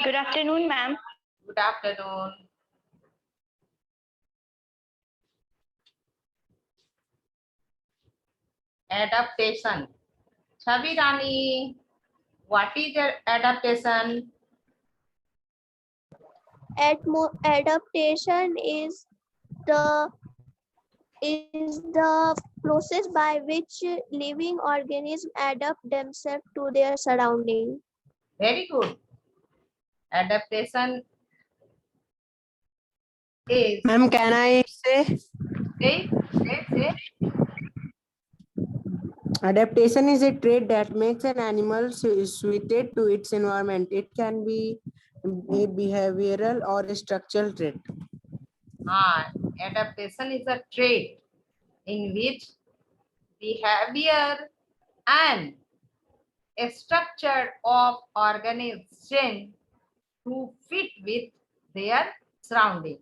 Good afternoon, ma'am. Good afternoon. Adaptation. Chavi Rani, what is adaptation? Adaptation is the process by which living organisms adapt themselves to their surrounding. Very good. Adaptation is. Ma'am, can I say? Say. Adaptation is a trait that makes an animal suited to its environment. It can be a behavioral or a structural trait. Adaptation is a trait in which behavior and a structure of organism to fit with their surrounding.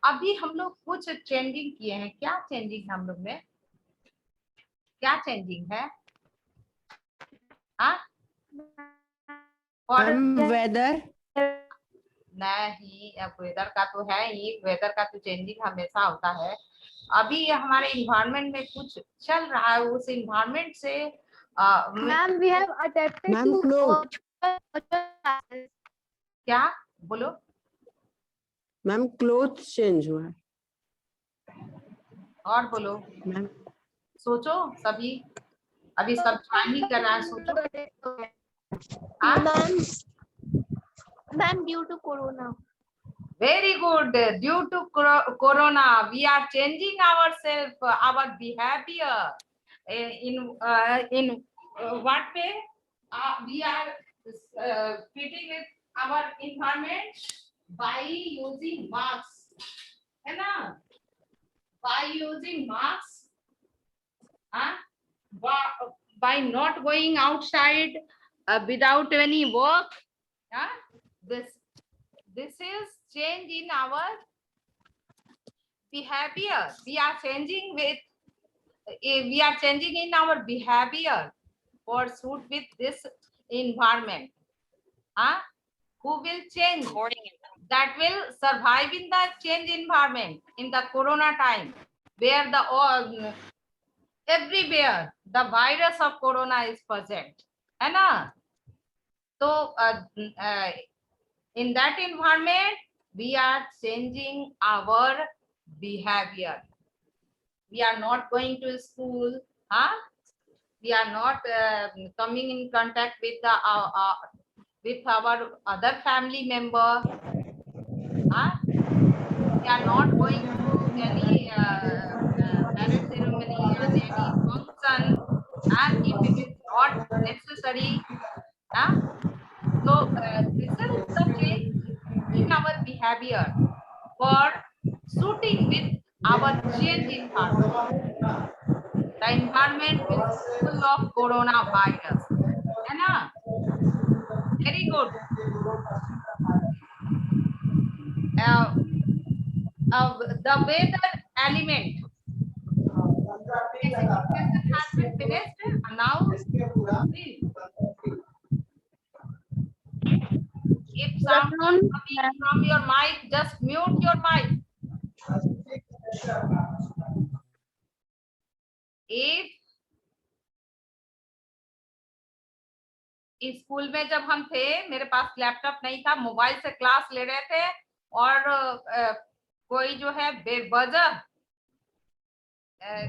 अभी हम लोग कुछ changing किए हैं. क्या changing हम लोग में? क्या चेंजिंग है? वेदर नहीं, अब वेदर का तो है ही. वेदर का तो चेंजिंग हमेशा होता है. अभी हमारे इन्वायरमेंट में कुछ चल रहा है, उस इन्वायरमेंट से Ma'am, we have adapted Ma'am, clothes. क्या बोलो? मैम क्लोथ चेंज हुआ है. और बोलो मैम. सोचो सभी. अभी सब ट्राई कर रहा है. सोचो. Ma'am, due to corona. Very good. Due to corona, we are changing ourselves, our behavior. In what way? We are fitting with our environment by using masks. है ना? By using masks. By not going outside without any work. This is change in our behavior. We are changing in our behavior for suit with this environment. Who will change? That will survive in the change environment in the corona time, where the everywhere the virus of corona is present. है ना? So in that environment, we are changing our behavior. We are not going to school. We are not coming in contact with our other family member. We are not going to any marriage ceremony and any function, and if it is not necessary. So this is the change in our behavior for suiting with our change environment. The environment is full of coronavirus. है ना? Very good. The weather element. Classification has been finished. Now, if sound is coming from your mic, just mute your mic. If school में जब हम थे, मेरे पास laptop नहीं था, mobile से क्लास ले रहे थे, और कोई जो है बेवजह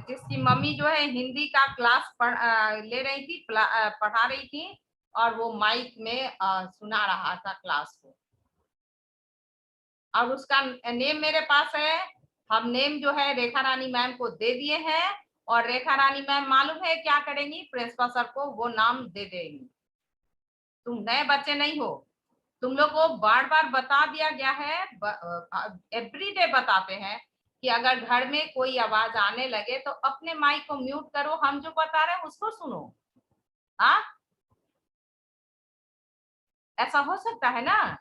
जिसकी मम्मी जो है हिंदी का क्लास ले रही थी, पढ़ा रही थी, और वो माइक में सुना रहा था क्लास को, और उसका नेम मेरे पास है. हम नेम जो है रेखा रानी मैम को दे दिए हैं, और रेखा रानी मैम मालूम है क्या करेंगी? प्रिंसिपल सर को वो नाम दे देंगी. तुम नए बच्चे नहीं हो, तुम लोग को बार बार बता दिया गया है, एवरीडे बताते हैं कि अगर घर में कोई आवाज आने लगे तो अपने माइक को म्यूट करो, हम जो बता रहे हैं उसको सुनो. ऐसा हो सकता है ना?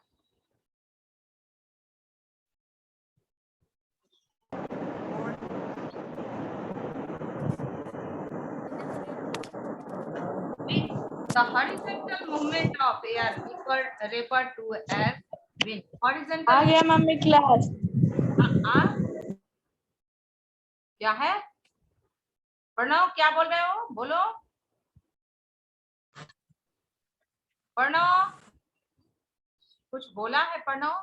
The horizontal movement of air referred to as wind. Horizontal आ गया मम्मी क्लास। आ, क्या है? प्रणव क्या बोल रहे हो? बोलो प्रणव, कुछ बोला है Pranav?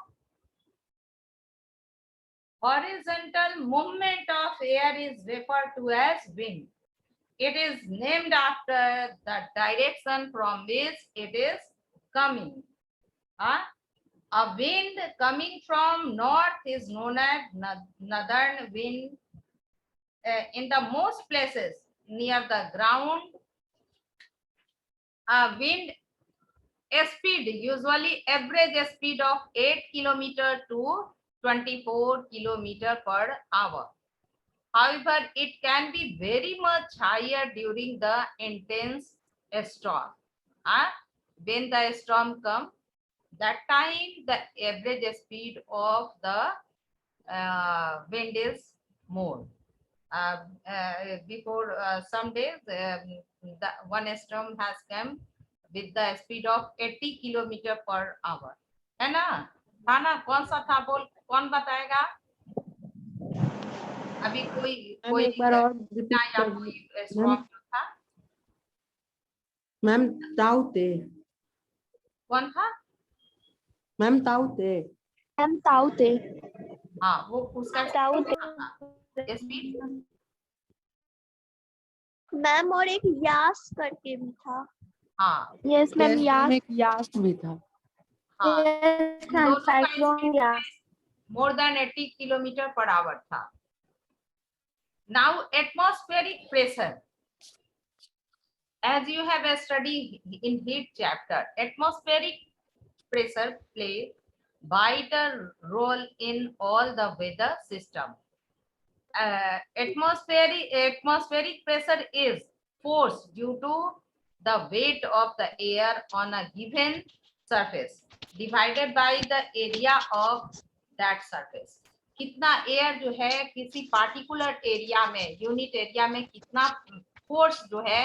Horizontal movement of air is referred to as wind. It is named after the direction from which it is coming. Huh? A wind coming from north is known as northern wind. In the most places near the ground, a wind speed, usually average speed of 8 km to 24 km per hour. However, it can be very much higher during the intense storm. When the storm comes, that time the average speed of the wind is more. Before some days, the one storm has come with the speed of 80 km per hour. है ना? था ना? कौन सा था? बोल, कौन बताएगा? अभी कोई मैम कोई एक बार और ना रिपीट या कर कोई मैम। स्ट्रॉन्ग था? मैम ताउते। कौन था? मैम ताउते। मैम ताउते। हाँ, वो उसका ताउते। स्पीड। मैम और एक यास करके भी था। हाँ यस मैम Yes, यास। मैम एक यास भी था। हाँ, यस इन मैम दोनों का cyclone Yaas. more than 80 kilometre per hour था. Now atmospheric pressure, as you have a study in heat chapter, atmospheric pressure plays vital role in all the weather system. Atmospheric pressure is force due to the weight of the air on a given surface divided by the area of that surface. कितना air जो है किसी particular area में, unit area में कितना force जो है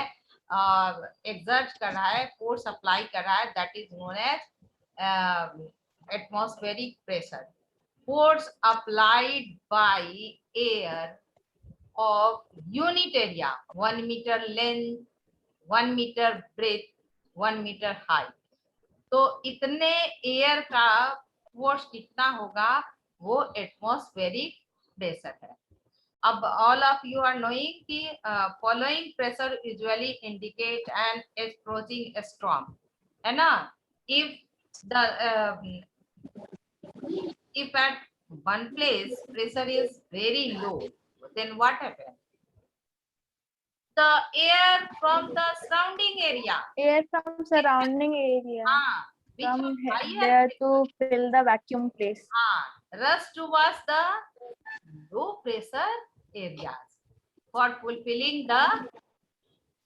exert कर रहा है, फोर्स अप्लाई कर रहा है, that is known as atmospheric pressure. Force applied by air of unit area, 1 meter length, 1 meter breadth, 1 meter height. तो इतने एयर का फोर्स कितना होगा, वो एटमॉस्फेरिक प्रेशर है. अब all of you are knowing कि following pressure usually indicate an approaching storm, है ना? If the if at one place pressure is very low, then what happens? The air from the surrounding area, Air from surrounding area which come was higher, there to fill the vacuum place. rush towards the low pressure areas for fulfilling the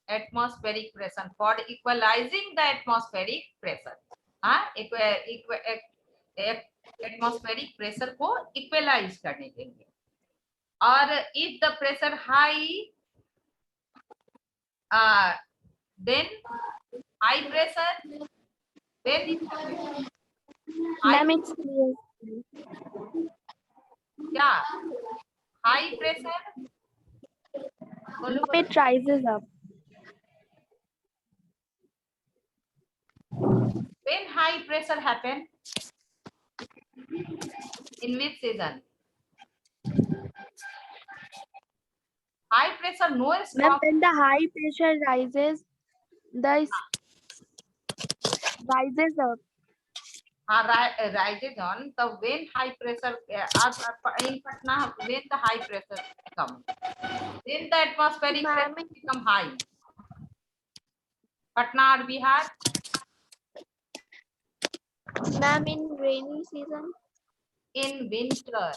atmospheric pressure, for equalizing the atmospheric pressure. Atmospheric pressure को equalize करने के लिए. और if the pressure high, then high pressure, then ma'am it's clear. क्या high pressure? It rises up. When high pressure happen, in which season? High pressure, no Ma'am, storm. when the high pressure rises, the rises up. Rises on. So when high pressure in Patna, when the high pressure comes, then the atmospheric Ma'am, pressure become high. Patna or Bihar? Ma'am, in rainy season. In winter.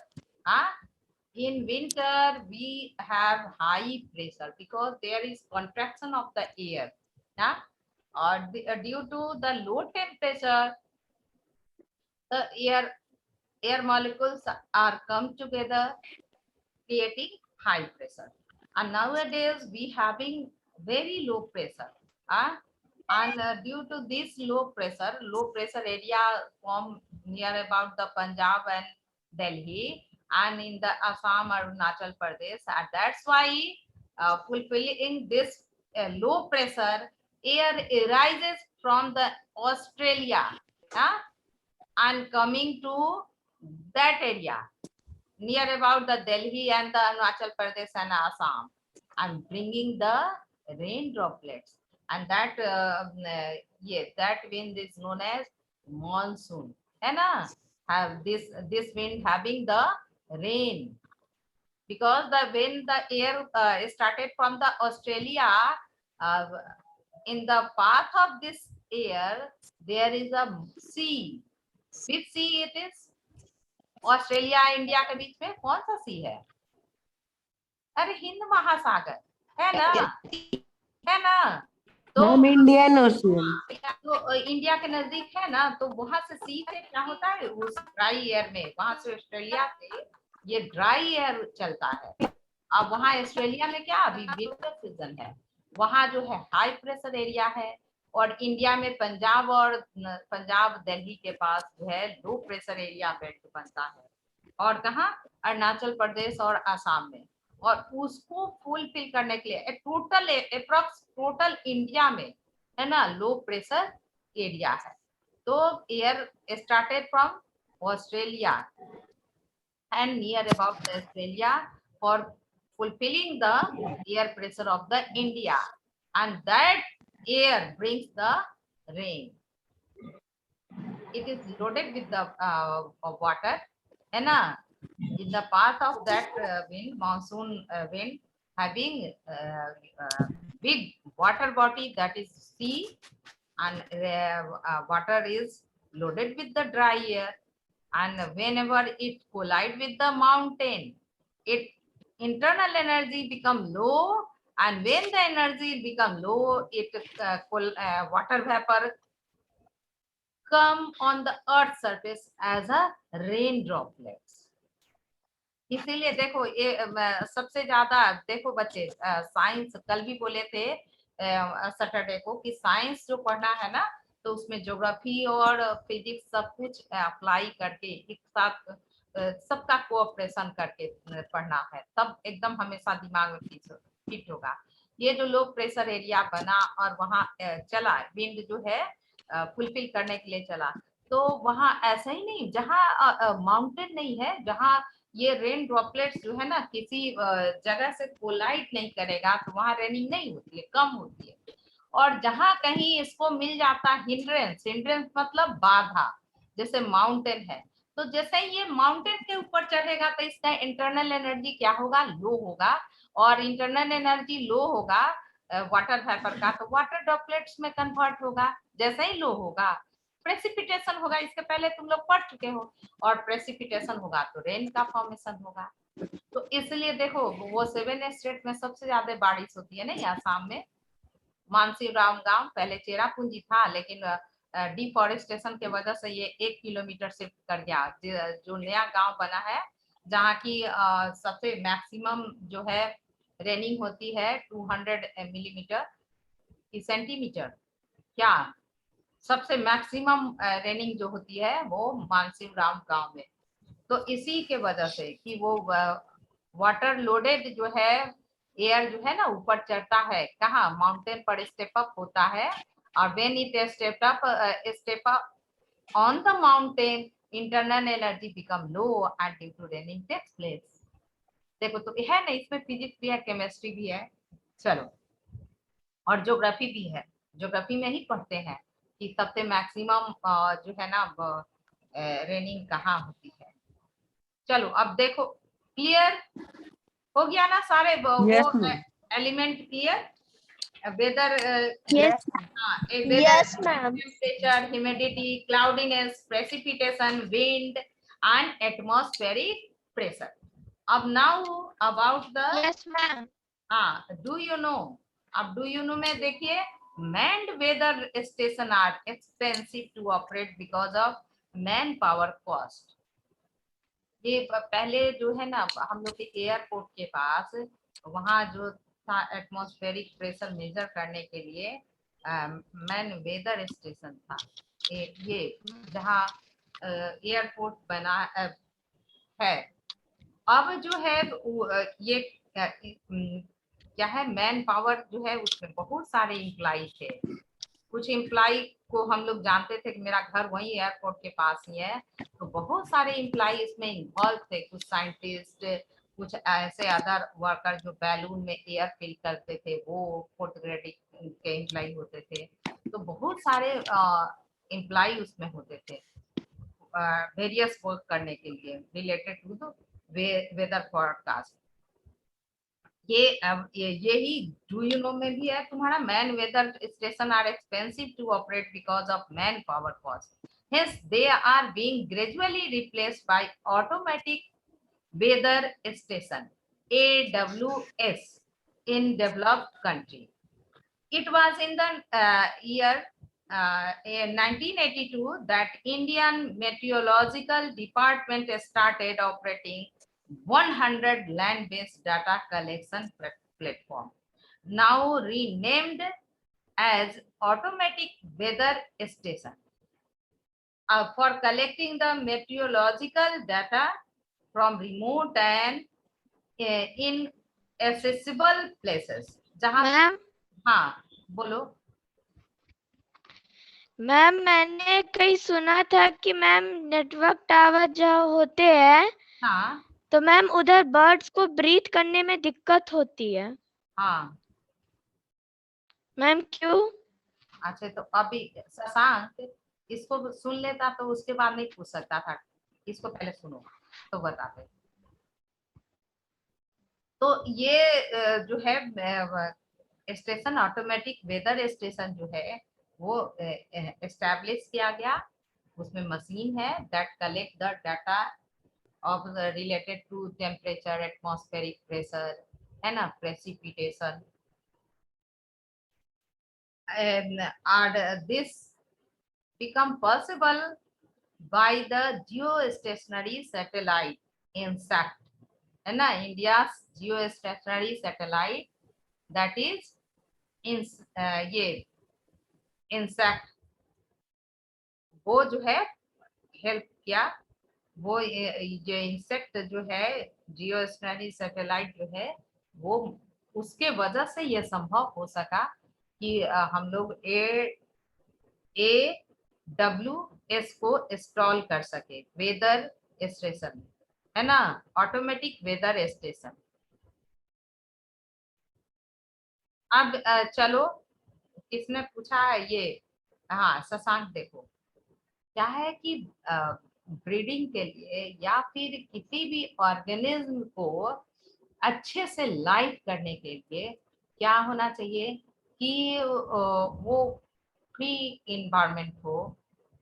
In winter, we have high pressure because there is contraction of the air. Or due to the low temperature, the air molecules are come together, creating high pressure. And nowadays we having very low pressure. And due to this low pressure area form near about the Punjab and Delhi and in the Assam, Arunachal Pradesh, and that's why fulfilling this low pressure air arises from the Australia, and coming to that area near about the Delhi and the Arunachal Pradesh and Assam, and bringing the rain droplets, and that that wind is known as monsoon, है ना? Have this wind having the rain, because when the air started from the Australia, uh, in the path of this air there is a sea. Which sea it is? Australia India के बीच में कौन सा सी है? अरे हिंद महासागर, है ना? है ना? तो इंडियन ओशियन, तो इंडिया के नजदीक है ना, तो वहां से सी से क्या होता है, उस ड्राई एयर में, वहां से ऑस्ट्रेलिया से ये ड्राई एयर चलता है। अब वहां ऑस्ट्रेलिया में क्या अभी विंटर सीजन है, वहां जो है हाई प्रेशर एरिया है, और इंडिया में पंजाब दिल्ली के पास जो है लो प्रेशर एरिया बेल्ट बनता है, और कहाँ, अरुणाचल प्रदेश और आसाम में। और उसको फुलफिल करने के लिए टोटल इंडिया में है ना लो प्रेशर एरिया है। तो air started from Australia and near about the Australia for fulfilling the air pressure of the India, and that air brings the rain. It is loaded with the water, है ना? In the path of that wind, monsoon wind having big water body, that is sea, and water is loaded with the dry air, and whenever it collide with the mountain, it internal energy become low, and when the energy become low, it water vapor come on the earth surface as a rain droplets. इसीलिए देखो ये सबसे ज्यादा देखो बच्चे, science कल भी बोले थे सैटरडे को कि साइंस जो पढ़ना है ना, तो उसमें ज्योग्राफी और फिजिक्स सब कुछ अप्लाई करके एक साथ सबका कोऑपरेशन करके पढ़ना है, तब एकदम हमेशा दिमाग में फिट होगा। ये जो लो प्रेशर एरिया बना और वहां चला विंड जो है फुलफिल करने के लिए चला, तो वहां ऐसा ही नहीं, जहाँ माउंटेन नहीं है, जहाँ ये रेन ड्रॉपलेट्स जो है ना किसी जगह से कोलाइड नहीं करेगा, तो वहां रेनिंग नहीं होती है, कम होती है। और जहां कहीं इसको मिल जाता हिंड्रेंस, हिंड्रेंस मतलब बाधा, जैसे माउंटेन है, तो जैसे ही ये माउंटेन के ऊपर चढ़ेगा तो इसका इंटरनल एनर्जी क्या होगा, लो होगा, और इंटरनल एनर्जी लो होगा वाटर वेपर का, तो वाटर ड्रॉपलेट्स में कन्वर्ट होगा। जैसे ही लो होगा प्रेसिपिटेशन होगा, इसके पहले तुम लोग पढ़ चुके हो, और प्रेसिपिटेशन होगा तो रेन का फॉर्मेशन होगा। तो इसलिए देखो वो 7 स्टेट में सबसे ज्यादा बारिश होती है ना आसाम में। मानसीराम गांव पहले चेरापूंजी था, लेकिन डिफॉरेस्टेशन के वजह से ये 1 किलोमीटर शिफ्ट कर गया, जो नया गांव बना है, जहाँ की सबसे मैक्सिमम जो है रेनिंग होती है 200 मिलीमीटर की सेंटीमीटर, क्या सबसे मैक्सिमम रेनिंग जो होती है वो मानसीराम गांव में। तो इसी के वजह से कि वो वाटर लोडेड जो है एयर जो है ना ऊपर चढ़ता है, कहाँ, माउंटेन पर स्टेप अप होता है, और when it step up on the mountain, internal energy become low and due to raining takes place. देखो तो है ना, इसमें फिजिक्स भी है, केमिस्ट्री भी है, चलो, और ज्योग्राफी भी है। ज्योग्राफी में ही पढ़ते हैं कि सबसे मैक्सिमम जो है ना रेनिंग कहाँ होती है। चलो अब देखो, क्लियर हो गया ना सारे वो element clear? Weather, Yes, yes, ma'am. Temperature, humidity, cloudiness, precipitation, wind and atmospheric pressure. अब now about the, Yes, ma'am. हाँ, डू यू नो, अब डू यू नो में देखिए, manned weather station are expensive to operate because of man power cost. ये पहले जो है ना हम लोग के एयरपोर्ट के पास वहां जो था एटमॉस्फेरिक प्रेशर मेजर करने के लिए मैन वेदर स्टेशन था, ये जहाँ एयरपोर्ट बना है। अब जो है ये क्या है, मैन पावर जो है उसमें बहुत सारे इम्प्लाई थे। कुछ इम्प्लाई को हम लोग जानते थे कि मेरा घर वही एयरपोर्ट के पास ही है, तो बहुत सारे इम्प्लाई इसमें इन्वॉल्व थे। कुछ साइंटिस्ट, कुछ ऐसे अदर वर्कर जो बैलून में एयर फिल करते थे, वो फोटोग्राफी के इम्प्लाई होते थे। तो बहुत सारे इम्प्लाई उसमें होते थे वेरियस वर्क करने के लिए related to the weather forecast. यही डू यू नो में भी है तुम्हारा, man weather station are expensive to operate because of man power cost, hence they are being gradually replaced by automatic weather station AWS in developed country. It was in the year in 1982 that Indian Meteorological Department started operating 100 land-based data collection platform, now renamed as Automatic Weather Station, for collecting the meteorological data from remote and inaccessible places. जहाँ ma'am हाँ बोलो। Ma'am मैंने कहीं सुना था कि ma'am network tower जहाँ होते हैं हाँ तो मैम उधर बर्ड्स को ब्रीथ करने में दिक्कत होती है। हाँ मैम क्यों? अच्छा, तो अभी शशांक इसको सुन लेता तो उसके बाद नहीं पूछ सकता था, इसको पहले सुनो तो बताते। तो ये जो है स्टेशन, ऑटोमेटिक वेदर स्टेशन जो है वो एस्टैब्लिश किया गया। उसमें मशीन है that collect the data of related to temperature, atmospheric pressure, है ना, precipitation, and this become possible by the geostationary satellite INSAT, है ना, India's geostationary satellite, that is ये INSAT, वो जो है हेल्प किया। वो जो इंसेक्ट जो है जियोस्टेशनरी सैटेलाइट जो है वो, उसके वजह से ये संभव हो सका कि हम लोग AWS को इंस्टॉल कर सके वेदर स्टेशन, है ना, ऑटोमेटिक वेदर स्टेशन। अब चलो, किसने पूछा है ये? हाँ शशांक, देखो क्या है कि ब्रीडिंग के लिए या फिर किसी भी ऑर्गेनिज्म को अच्छे से लाइफ करने के लिए क्या होना चाहिए कि वो फ्री इन्वायरमेंट हो,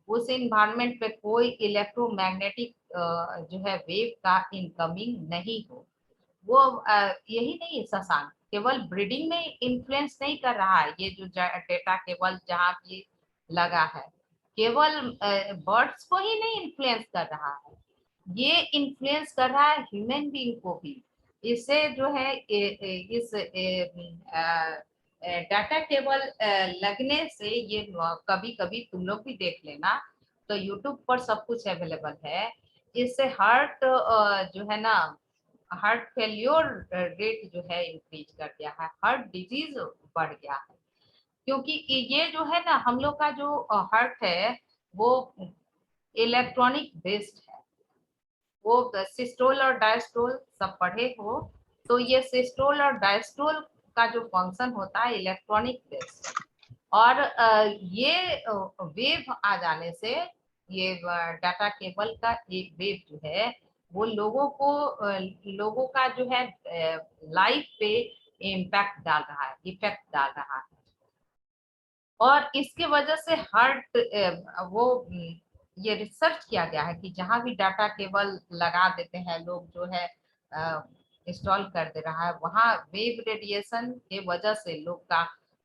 उस इन्वायरमेंट पे कोई इलेक्ट्रोमैग्नेटिक जो है वेव का इनकमिंग नहीं हो। वो यही नहीं शशांक, केवल ब्रीडिंग में इन्फ्लुएंस नहीं कर रहा है ये जो डेटा केवल जहाँ भी लगा है, केवल बर्ड्स को ही नहीं इन्फ्लुएंस कर रहा है, ये इन्फ्लुएंस कर रहा है ह्यूमन बीइंग को भी। इससे जो है इस डाटा केबल लगने से ये कभी कभी तुम लोग भी देख लेना, तो यूट्यूब पर सब कुछ अवेलेबल है। इससे हार्ट जो है ना, हार्ट फेल्योर रेट जो है इंक्रीज कर दिया है, हार्ट डिजीज बढ़ गया है, क्योंकि ये जो है ना हम लोग का जो हार्ट है वो इलेक्ट्रॉनिक बेस्ड है। वो सिस्टोल और डायस्टोल सब पढ़े हो, तो ये सिस्टोल और डायस्टोल का जो फंक्शन होता है इलेक्ट्रॉनिक बेस्ड, और ये वेव आ जाने से ये डाटा केबल का एक वेव जो है वो लोगों का जो है लाइफ पे इम्पैक्ट डाल रहा है, इफेक्ट डाल रहा है। और इसके वजह से हार्ट वो ये रिसर्च किया गया है कि जहां भी डाटा केबल लगा देते हैं लोग जो है इंस्टॉल कर दे रहा है, वहां वेव रेडिएशन के वजह से लोग का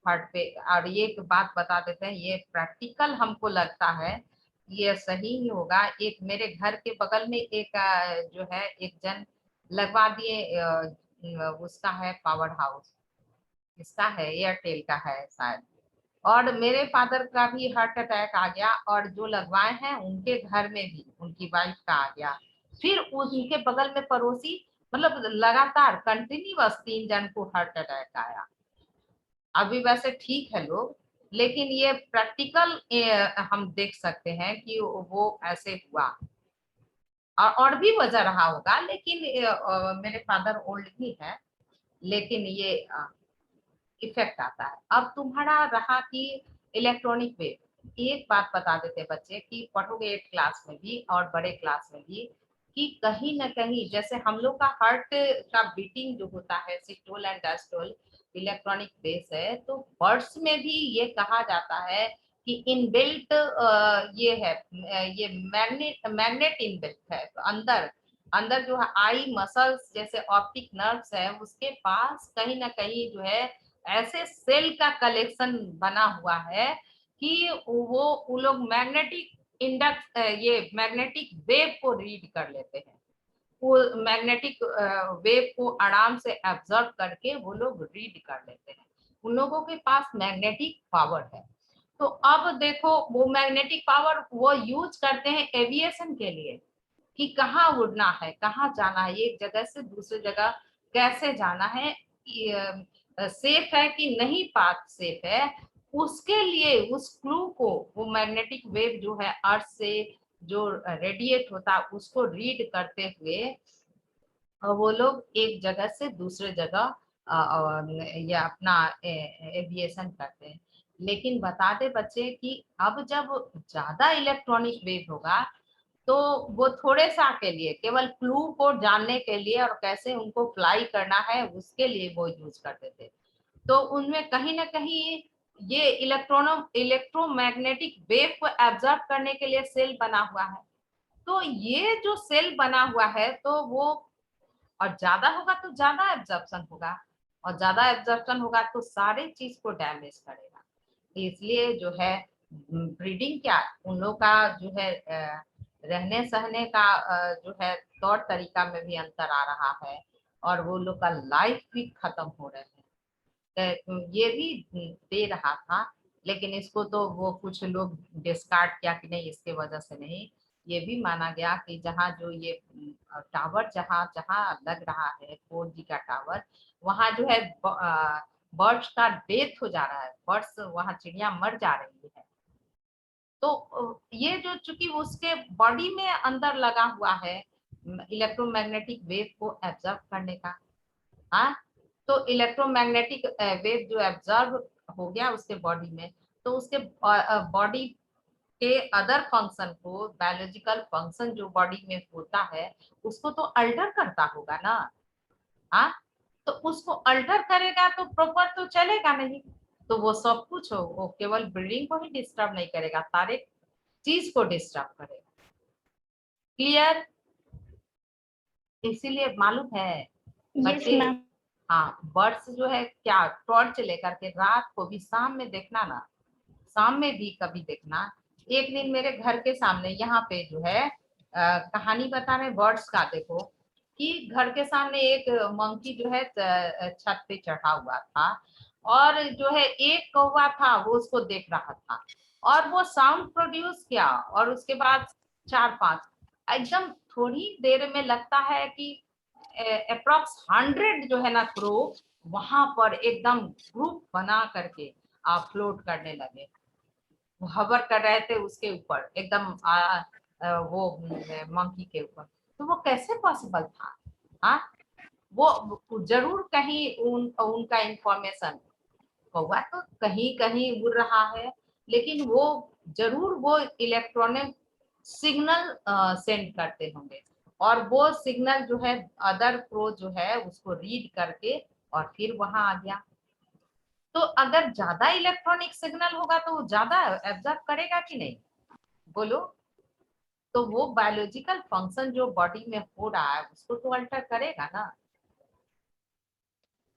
हार्ट पे। और ये एक बात बता देते हैं, ये प्रैक्टिकल हमको लगता है ये सही ही होगा। एक मेरे घर के बगल में एक जो है एक जन लगवा दिए, उसका है पावर हाउस, इसका है एयरटेल का है शायद, और मेरे फादर का भी हार्ट अटैक आ गया, और जो लगवाए हैं उनके घर में भी उनकी वाइफ का आ गया, फिर उनके बगल में पड़ोसी, मतलब लगातार कंटिन्यूअस 3 जन को हार्ट अटैक आया। अभी वैसे ठीक है लोग, लेकिन ये प्रैक्टिकल हम देख सकते हैं कि वो ऐसे हुआ। और भी वजह रहा होगा, लेकिन मेरे फादर ओल्ड भी है, लेकिन ये इफेक्ट आता है। अब तुम्हारा रहा कि इलेक्ट्रॉनिक वेव, एक बात बता देते बच्चे कि पढ़ोगे 8th क्लास में भी और बड़े क्लास में भी, कि कहीं ना कहीं जैसे हम लोग का हार्ट का बीटिंग जो होता है systole and diastole electronic base है, तो बर्ड्स में भी ये कहा जाता है कि इनबिल्ट ये है, ये मैग्नेट इनबिल्ट है। तो अंदर अंदर जो है आई मसल्स जैसे ऑप्टिक नर्व्स है, उसके पास कहीं ना कहीं जो है ऐसे सेल का कलेक्शन बना हुआ है कि वो लोग मैग्नेटिक इंडक्स ये मैग्नेटिक वेव को रीड कर लेते हैं। वो मैग्नेटिक वेव को आराम से एब्जॉर्ब करके वो लोग रीड कर लेते हैं। उन लोगों के पास मैग्नेटिक पावर है। तो अब देखो वो मैग्नेटिक पावर वो यूज करते हैं एविएशन के लिए, कि कहाँ उड़ना है, कहाँ जाना है, एक जगह से दूसरी जगह कैसे जाना है, सेफ है कि नहीं पाथ सेफ है, उसके लिए उस क्लू को वो मैग्नेटिक वेव जो है अर्थ से जो रेडिएट होता है उसको रीड करते हुए वो लोग एक जगह से दूसरे जगह या अपना एविएशन करते हैं। लेकिन बता दे बच्चे कि अब जब ज्यादा इलेक्ट्रॉनिक वेव होगा तो वो थोड़े सा के लिए केवल क्लू को जानने के लिए और कैसे उनको फ्लाई करना है उसके लिए वो यूज करते थे। तो उनमें कहीं ना कहीं ये इलेक्ट्रोमैग्नेटिक वेव को एब्जॉर्ब करने के लिए सेल बना हुआ है। तो ये जो सेल बना हुआ है तो वो और ज्यादा होगा तो ज्यादा एब्जॉर्प्शन होगा, और ज्यादा एब्जॉर्प्शन होगा तो सारे चीज को डैमेज करेगा। इसलिए जो है ब्रीडिंग क्या उन लोग का जो है रहने सहने का जो है तौर तरीका में भी अंतर आ रहा है, और वो लोग का लाइफ भी खत्म हो रहे हैं। ये भी दे रहा था, लेकिन इसको तो वो कुछ लोग डिस्कार्ड किया कि नहीं इसके वजह से नहीं। ये भी माना गया कि जहाँ जो ये टावर जहाँ जहाँ लग रहा है 4G का टावर, वहाँ जो है बर्ड्स का डेथ हो जा रहा है, बर्ड्स वहाँ चिड़िया मर जा रही है। तो ये जो चूंकि उसके बॉडी में अंदर लगा हुआ है इलेक्ट्रोमैग्नेटिक वेव को एब्जॉर्ब करने का, हाँ, तो इलेक्ट्रोमैग्नेटिक वेव जो एब्जॉर्ब हो गया उसके बॉडी में, तो उसके बॉडी के अदर फंक्शन को, बायोलॉजिकल फंक्शन जो बॉडी में होता है उसको तो अल्टर करता होगा ना। हाँ, तो उसको अल्टर करेगा तो प्रॉपर तो चलेगा नहीं। तो वो सब कुछ हो, वो केवल ब्रीडिंग को ही डिस्टर्ब नहीं करेगा, सारे चीज को डिस्टर्ब करेगा। क्लियर? इसीलिए मालूम है बच्चे, हाँ, बर्ड्स जो है क्या टॉर्च लेकर के रात को भी, शाम में देखना ना, शाम में भी कभी देखना। एक दिन मेरे घर के सामने यहाँ पे जो है कहानी बता रहे बर्ड्स का, देखो कि घर के सामने एक मंकी जो है छत पे चढ़ा हुआ था, और जो है एक कौवा था वो उसको देख रहा था, और वो साउंड प्रोड्यूस किया, और उसके बाद 4-5 एकदम थोड़ी देर में लगता है कि अप्रोक्स 100 जो है ना क्रो वहां पर एकदम ग्रुप बना करके फ्लोट करने लगे, हवर कर रहे थे उसके ऊपर एकदम वो मंकी के ऊपर। तो वो कैसे पॉसिबल था? हाँ, वो जरूर कहीं उनका इंफॉर्मेशन, कौवा तो कहीं कहीं उड़ रहा है, लेकिन वो जरूर वो इलेक्ट्रॉनिक सिग्नल सेंड करते होंगे, और वो सिग्नल जो है अदर प्रो जो है उसको रीड करके और फिर वहां आ गया। तो अगर ज्यादा इलेक्ट्रॉनिक सिग्नल होगा तो वो ज्यादा एब्जॉर्ब करेगा कि नहीं, बोलो? तो वो बायोलॉजिकल फंक्शन जो बॉडी में हो रहा है उसको तो अल्टर करेगा ना।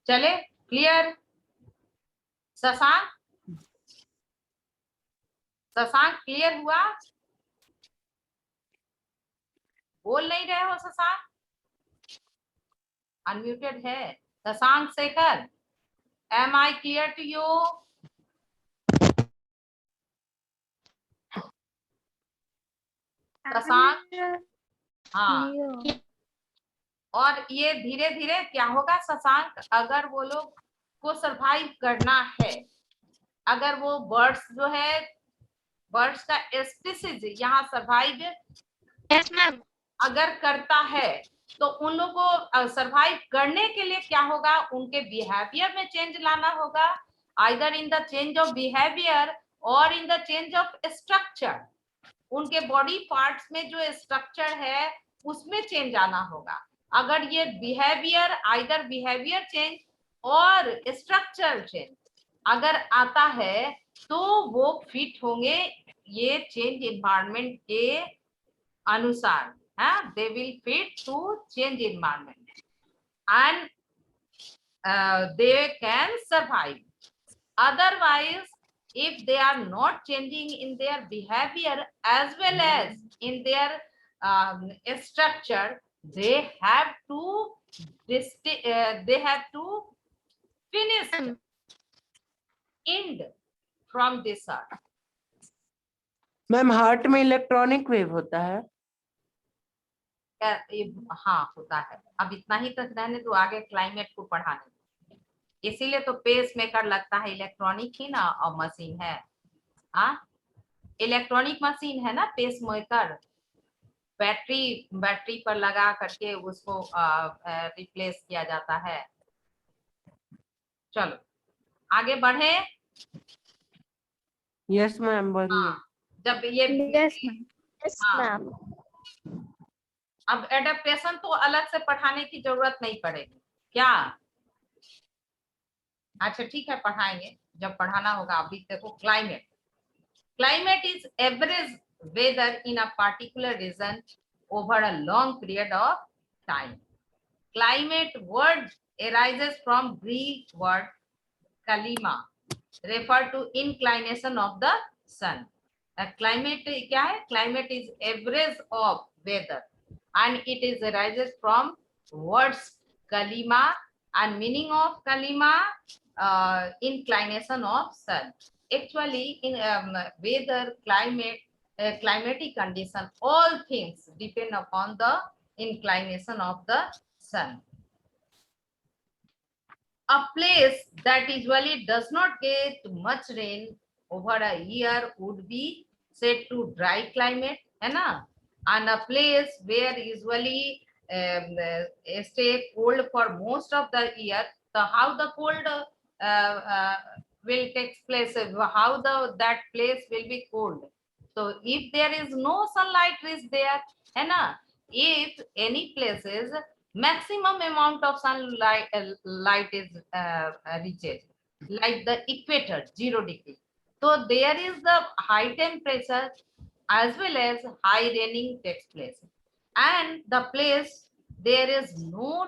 चले, क्लियर? शशांक, शशांक क्लियर हुआ? बोल नहीं रहे हो शशांक? अनम्यूटेड है Shashank Shekhar. Am I clear to you? Shashank, हाँ, और ये धीरे धीरे क्या होगा शशांक, अगर वो लोग को सरवाइव करना है, अगर वो बर्ड्स जो है, बर्ड्स का स्पीसीज यहाँ सरवाइव यस मैम। अगर करता है, तो उन लोगों को सरवाइव करने के लिए क्या होगा, उनके बिहेवियर में चेंज लाना होगा, either in the change of behaviour और in the change of structure. उनके बॉडी पार्ट्स में जो स्ट्रक्चर है उसमें चेंज आना होगा। अगर ये बिहेवियर, आइदर बिहेवियर चेंज और स्ट्रक्चर चेंज अगर आता है, तो वो फिट होंगे ये चेंज इन्वायरमेंट के अनुसार, they will fit to change environment and they can survive. Otherwise, if they are not changing in their behavior as well as in their structure, they have to finish end from this earth. Ma'am heart में electronic wave होता है? हाँ होता है। अब इतना ही तक रहने तो आगे क्लाइमेट को पढ़ाने, इसीलिए तो पेस मेकर लगता है, इलेक्ट्रॉनिक ही ना और मशीन है। हाँ, इलेक्ट्रॉनिक मशीन है ना पेस मेकर, बैटरी पर लगा करके उसको रिप्लेस किया जाता है। चलो आगे बढ़े। यस मैम, बढ़िए। जब ये Yes, हाँ, ma'am. अब एडेप्टेशन तो अलग से पढ़ाने की जरूरत नहीं पड़ेगी क्या? अच्छा ठीक है, पढ़ाएंगे जब पढ़ाना होगा। अभी देखो climate, climate is average weather in a particular region over a long period of time. Climate word arises from Greek word kalima, refer to inclination of the sun. Climate क्या है? Climate is average of weather and it is arises from words kalima and meaning of kalima, inclination of sun. Actually in weather, climate, climatic condition, all things depend upon the inclination of the sun. A place that usually does not get much rain over a year would be said to dry climate, है ना? And a place where usually stay cold for most of the year, so how the cold will take place, how that place will be cold. So if there is no sunlight is there, है ना? If any places maximum amount of sunlight light is reaches, like the equator 0 degree, so there is the high temperature as well as high raining takes place, and the place there is no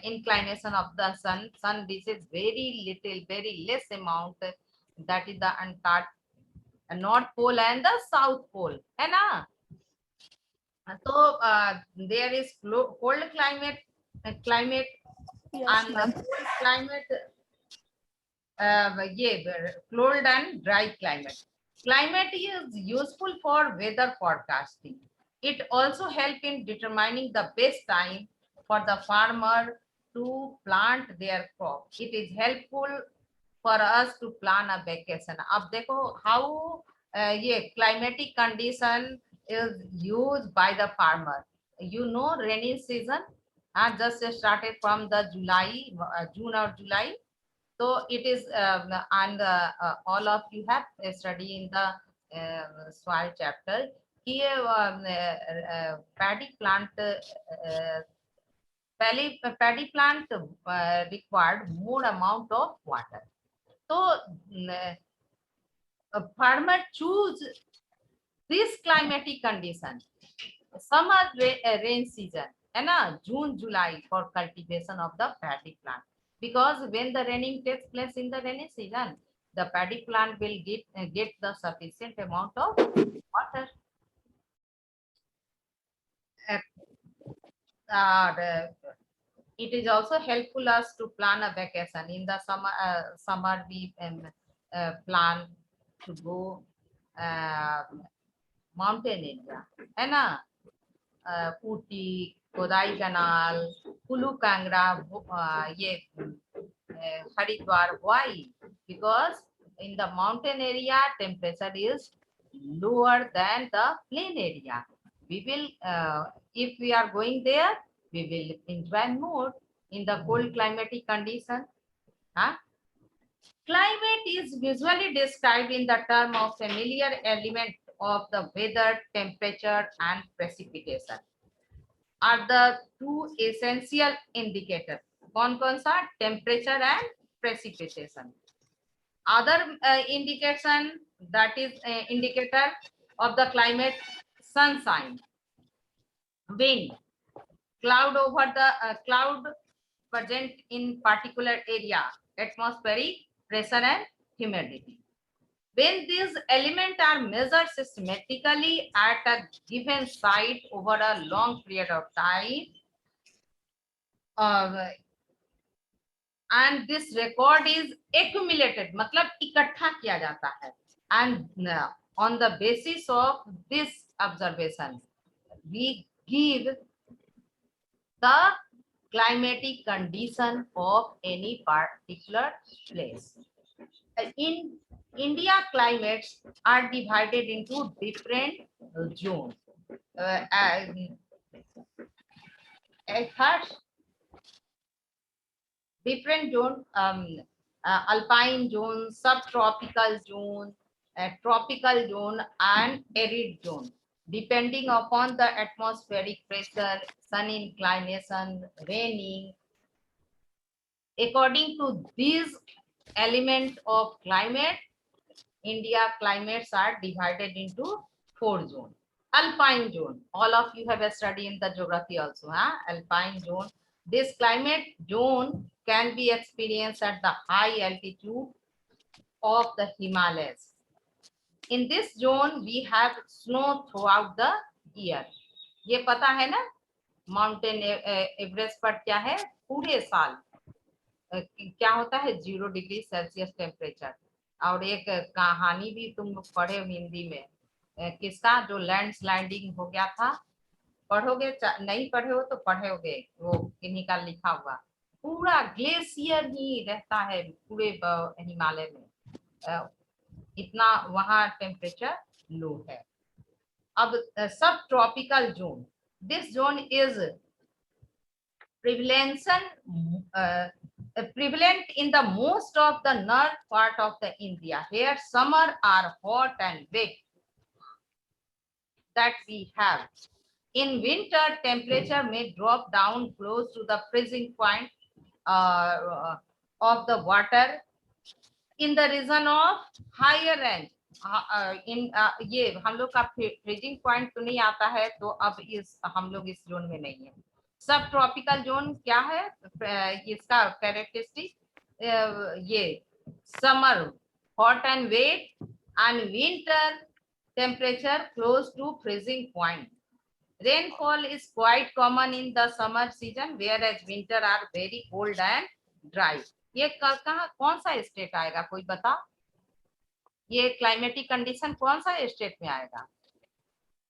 inclination of the sun reaches very little, very less amount, that is the North Pole and the South Pole, है ना? So there is cold climate, Yes, and ma'am. cold climate, cold and dry climate. Climate is useful for weather forecasting. It also helps in determining the best time for the farmer to plant their crop. It is helpful for us to plan a vacation. अब देखो how ये climatic condition is used by the farmer. You know, rainy season just started from the June or July. So it is, and all of you have studied in the soil chapter. Here, paddy plant, paddy plant required more amount of water. So a farmer choose this climatic condition, summer rain season, and June, July for cultivation of the paddy plant. Because when the raining takes place in the rainy season, the paddy plant will get the sufficient amount of water. It is also helpful us to plan a vacation in the summer. We plan to go mountain area है ना, ऊटी, कोदाई कनाल, कुल्लू कांगड़ा, ये Haridwar. Why? Because in the mountain area temperature is lower than the plain area. We will if we are going there, we will enjoy more in the cold climatic condition. Huh? Climate is usually described in the term of familiar element of the weather, temperature and precipitation are the two essential indicators. कौन सा? Temperature and precipitation. Other indication, that is indicator of the climate: sunshine, wind, cloud over the cloud present in particular area, atmospheric pressure and humidity. When these elements are measured systematically at a given site over a long period of time, and this record is accumulated, मतलब इकट्ठा किया जाता है, and on the basis of this observation we give the climatic condition of any particular place. In India, climates are divided into different zones. First, different zone, alpine zone, subtropical zone, tropical zone and arid zone, depending upon the atmospheric pressure, sun inclination, raining. According to these elements of climate, India climates are divided into 4 zones. Alpine zone, all of you have studied in the geography also, huh? Alpine zone. This climate zone can be experienced at the high altitude of the Himalayas. In this zone, we have snow throughout the year. ये पता है ना, mountain Everest पर क्या है, पूरे साल क्या होता है, 0 डिग्री सेल्सियस टेम्परेचर. और एक कहानी भी तुम पढ़े हिंदी में, किसका, जो लैंडस्लाइडिंग हो गया था, पढ़ोगे, नहीं पढ़े हो तो पढ़ोगे, वो किन्हीं का लिखा हुआ. पूरा ग्लेशियर ही रहता है पूरे हिमालय में, इतना वहां टेम्परेचर लो है. अब सब tropical zone, this zone is prevalent in the most of the north part of the India. Here summer are hot and wet that we have. In winter, temperature may drop down close to the freezing point of the water in the region of higher range. in ये हम लोग का freezing point तो नहीं आता है, तो अब इस हम लोग इस जोन में नहीं है. सब ट्रॉपिकल जोन क्या है, इसका कैरेक्टरिस्टिक, ये summer hot and wet and winter temperature close to freezing point. Rainfall is quite common in the summer season, whereas winter are very cold and dry. ये कहाँ कौन सा स्टेट आएगा, कोई बता? ये क्लाइमेटिक कंडीशन कौन सा स्टेट में आएगा?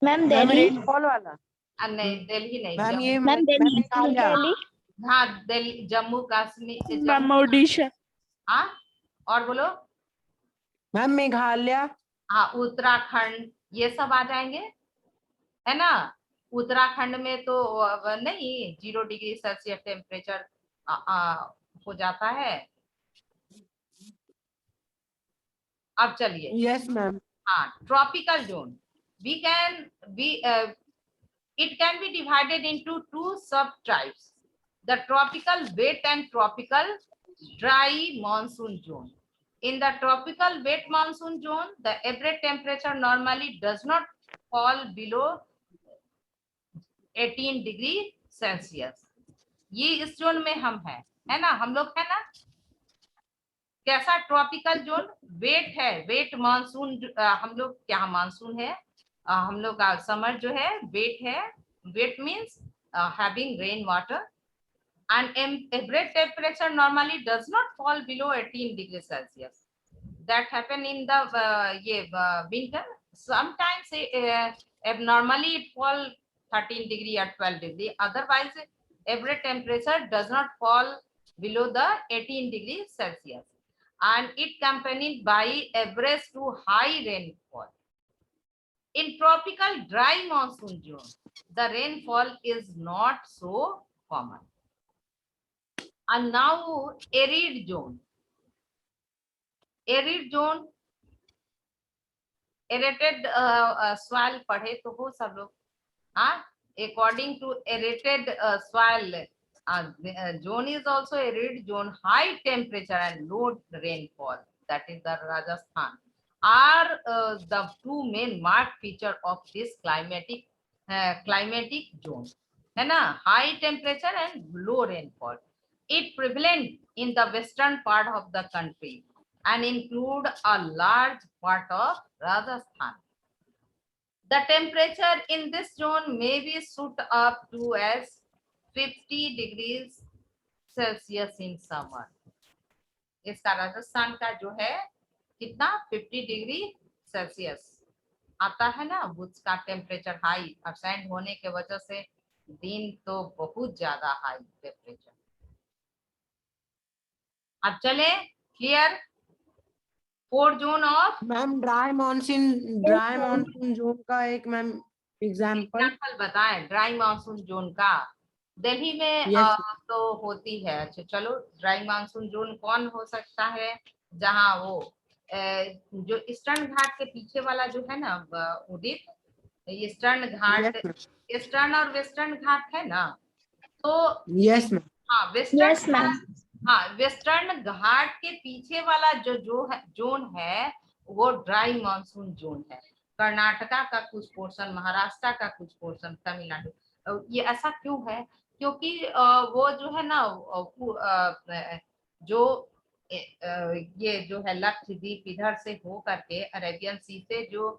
मैम दिल्ली. रेनफॉल वाला. नहीं, दिल्ली नहीं. मैम ये मैम दिल्ली. दिल्ली. हाँ, दिल्ली, जम्मू कश्मीर, मैम ओडिशा. हाँ, और बोलो. मैम मेघालय. हाँ, उत्तराखंड, ये सब आ जाएंगे, है ना. उत्तराखंड में तो नहीं 0 डिग्री सेल्सियस टेम्परेचर हो जाता है. अब चलिए. Yes ma'am. हाँ, tropical zone, it can be divided into 2 subtypes: the tropical wet and tropical dry monsoon zone. In the tropical wet monsoon zone, the average temperature normally does not fall below 18 degree Celsius. ये इस zone में हम है ना, हम लोग है ना. कैसा ट्रॉपिकल जोन? वेट है, वेट मानसून. हम लोग क्या मानसून है, हम लोग का समर जो है वेट है. Wet means having rain water, and average temperature normally does not fall below 18 degrees Celsius. That happen in the winter. sometimes abnormally it fall 13 degree or 12 degree. Otherwise, average temperature does not fall below the 18 degrees Celsius, and it accompanied by average to high rainfall. In tropical dry monsoon zone, the rainfall is not so common. And now arid zone. Arid zone, aerated soil पढ़े तो हो सब लोग. हाँ, according to aerated soil zone is also arid zone. High temperature and low rainfall, that is the Rajasthan, are the two main marked feature of this climatic zone. है ना, high temperature and low rainfall. It prevalent in the western part of the country and include a large part of Rajasthan. The temperature in this zone may be shoot up to as 50 degrees Celsius in summer. इसका राजस्थान का जो है कितना 50 degree Celsius आता है ना, उसका temperature high absent होने के वजह से दिन तो बहुत ज्यादा हाई टेम्परेचर. अब चले clear. 4 zone of ma'am dry monsoon zone का एक मैम एग्जाम्पल बताएं. ड्राई मानसून जोन का दिल्ली में Yes. तो होती है. अच्छा चलो, ड्राई मानसून जोन कौन हो सकता है, जहाँ वो जो ईस्टर्न घाट के पीछे वाला जो है ना उदित, ईस्टर्न घाट, Yes, ईस्टर्न और वेस्टर्न घाट है ना, तो यस मैम. हाँ वेस्टर्न हाँ वेस्टर्न घाट के पीछे वाला जो है जोन है वो ड्राई मानसून जोन है. कर्नाटका का कुछ पोर्शन, महाराष्ट्र का कुछ पोर्शन, तमिलनाडु. ये ऐसा क्यों है, क्योंकि वो जो है ना जो ये जो है लक्षद्वीप इधर से हो करके अरेबियन सी से जो